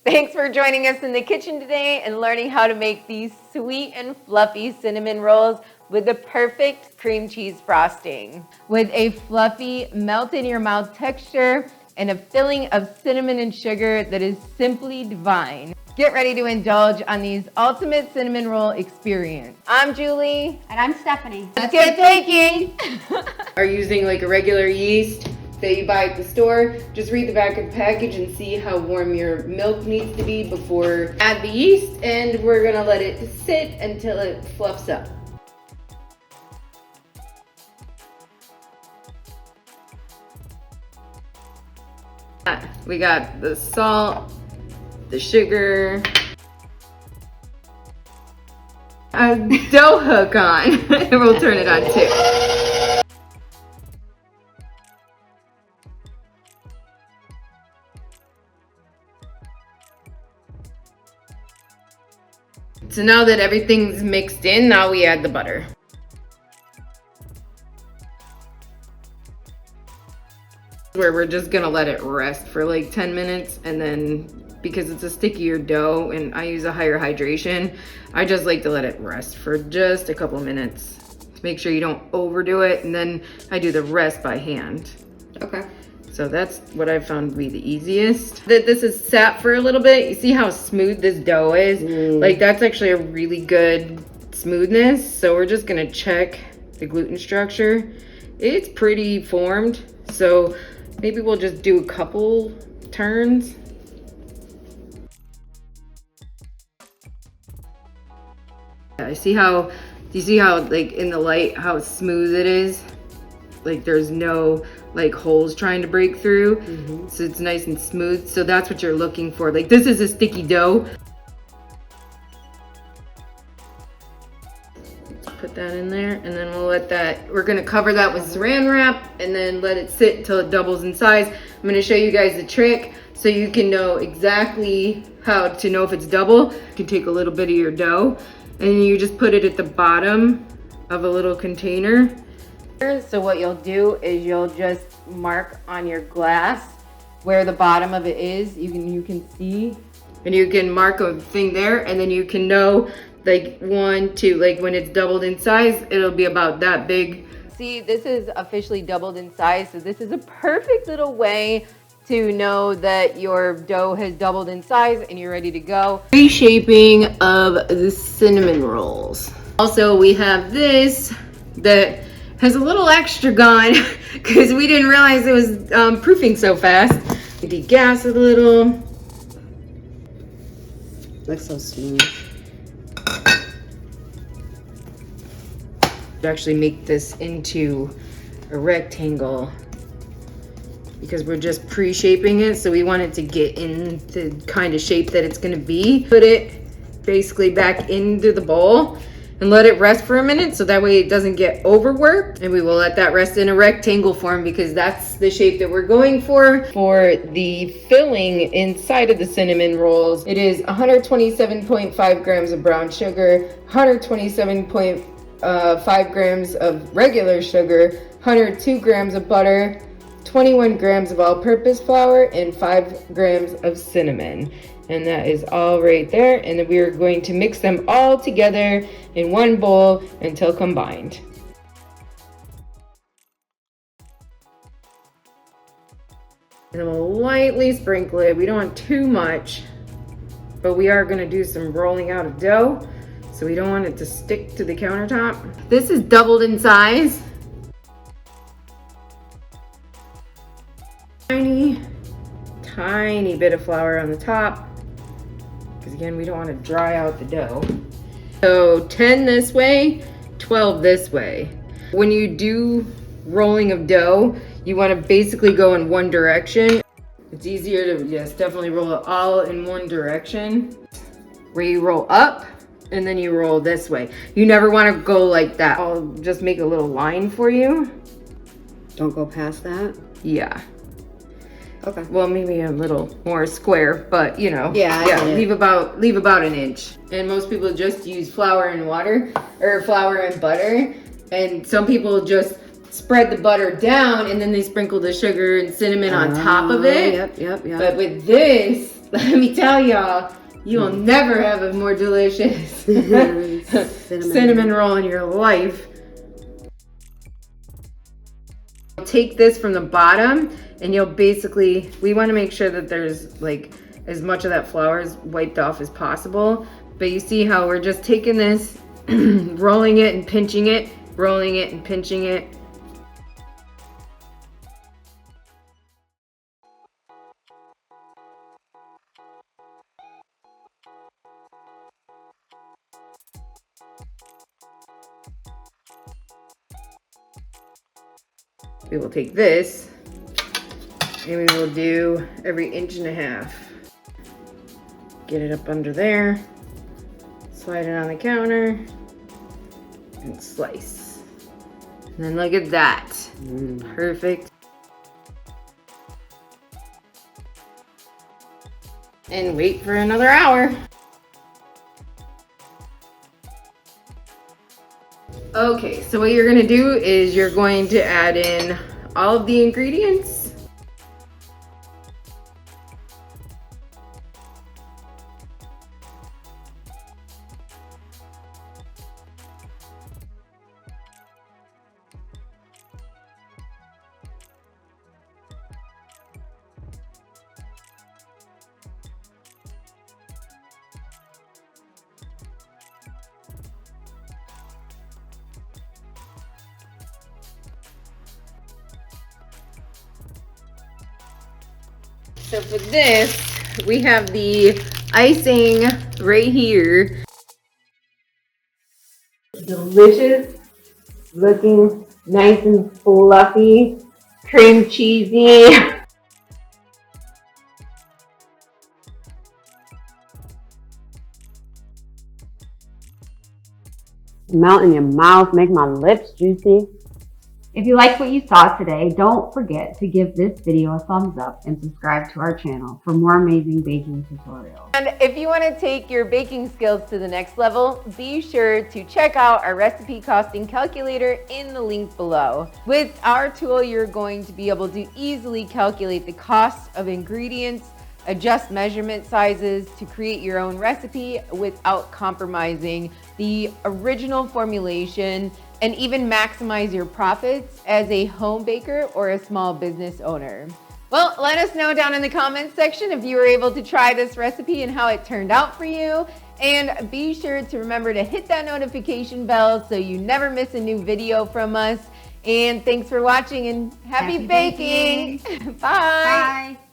Thanks for joining us in the kitchen today and learning how to make these sweet and fluffy cinnamon rolls with the perfect cream cheese frosting. With a fluffy, melt-in-your-mouth texture and a filling of cinnamon and sugar that is simply divine. Get ready to indulge on these ultimate cinnamon roll experience. I'm Julie. And I'm Stephanie. Let's get baking. Are using like a regular yeast that you buy at the store, just read the back of the package and see how warm your milk needs to be before add the yeast, and we're gonna let it sit until it fluffs up. We got the salt, the sugar, a dough hook on, and we'll turn it on too. So now that everything's mixed in, now we add the butter. Where we're just gonna let it rest for like 10 minutes, and then because it's a stickier dough and I use a higher hydration, I just like to let it rest for just a couple minutes to make sure you don't overdo it, and then I do the rest by hand. Okay. So that's what I've found to be the easiest. That this is sat for a little bit. You see how smooth this dough is? Like that's actually a really good smoothness. So we're just gonna check the gluten structure. It's pretty formed. So maybe we'll just do a couple turns. I see how, do you see how like in the light, how smooth it is? Like there's no like holes trying to break through. So it's nice and smooth. So that's what you're looking for. Like this is a sticky dough. Let's put that in there, and then we'll let that, we're gonna cover that with saran wrap and then let it sit until it doubles in size. I'm gonna show you guys the trick so you can know exactly how to know if it's double. You can take a little bit of your dough and you just put it at the bottom of a little container. So what you'll do is you'll just mark on your glass where the bottom of it is. You can see. And you can mark a thing there, and then you can know like 1, 2, like when it's doubled in size, it'll be about that big. See, this is officially doubled in size. So this is a perfect little way to know that your dough has doubled in size and you're ready to go. Reshaping of the cinnamon rolls. Also, we have this that has a little extra gone because we didn't realize it was proofing so fast. Degas a little. Looks so smooth. Actually make this into a rectangle because we're just pre-shaping it, so we want it to get in the kind of shape that it's gonna be. Put it basically back into the bowl and let it rest for a minute so that way it doesn't get overworked. And we will let that rest in a rectangle form because that's the shape that we're going for. For the filling inside of the cinnamon rolls, it is 127.5 grams of brown sugar, 127.5 grams of regular sugar, 102 grams of butter, 21 grams of all-purpose flour, and 5 grams of cinnamon. And that is all right there. And then we are going to mix them all together in one bowl until combined. And then we'll lightly sprinkle it. We don't want too much, but we are gonna do some rolling out of dough, so we don't want it to stick to the countertop. This is doubled in size. Tiny bit of flour on the top, because again, we don't want to dry out the dough. So 10 this way, 12 this way. When you do rolling of dough, you want to basically go in one direction. It's easier to, yes, definitely roll it all in one direction. Where you roll up and then you roll this way. You never want to go like that. I'll just make a little line for you. Don't go past that? Yeah. Okay. Well, maybe a little more square, but you know, yeah, leave about an inch. And most people just use flour and water, or flour and butter. And some people just spread the butter down and then they sprinkle the sugar and cinnamon on top of it. Yep. But with this, Let me tell y'all, you'll never have a more delicious cinnamon roll in your life. Take this from the bottom and you'll basically, we want to make sure that there's like as much of that flour is wiped off as possible. But you see how we're just taking this, rolling it and pinching it, rolling it and pinching it. We will take this and we will do every 1.5 inches. Get it up under there, slide it on the counter, and slice. And then look at that. Perfect. And wait for another hour. Okay, so what you're gonna do is you're going to add in all of the ingredients. So for this, we have the icing right here. Delicious looking, nice and fluffy, cream cheesy. Melt in your mouth, make my lips juicy. If you liked what you saw today, don't forget to give this video a thumbs up and subscribe to our channel for more amazing baking tutorials. And if you want to take your baking skills to the next level, be sure to check out our recipe costing calculator in the link below. With our tool, you're going to be able to easily calculate the cost of ingredients, adjust measurement sizes to create your own recipe without compromising the original formulation, and even maximize your profits as a home baker or a small business owner. Well, let us know down in the comments section if you were able to try this recipe and how it turned out for you. And be sure to remember to hit that notification bell so you never miss a new video from us. And thanks for watching and happy baking. Bye. Bye.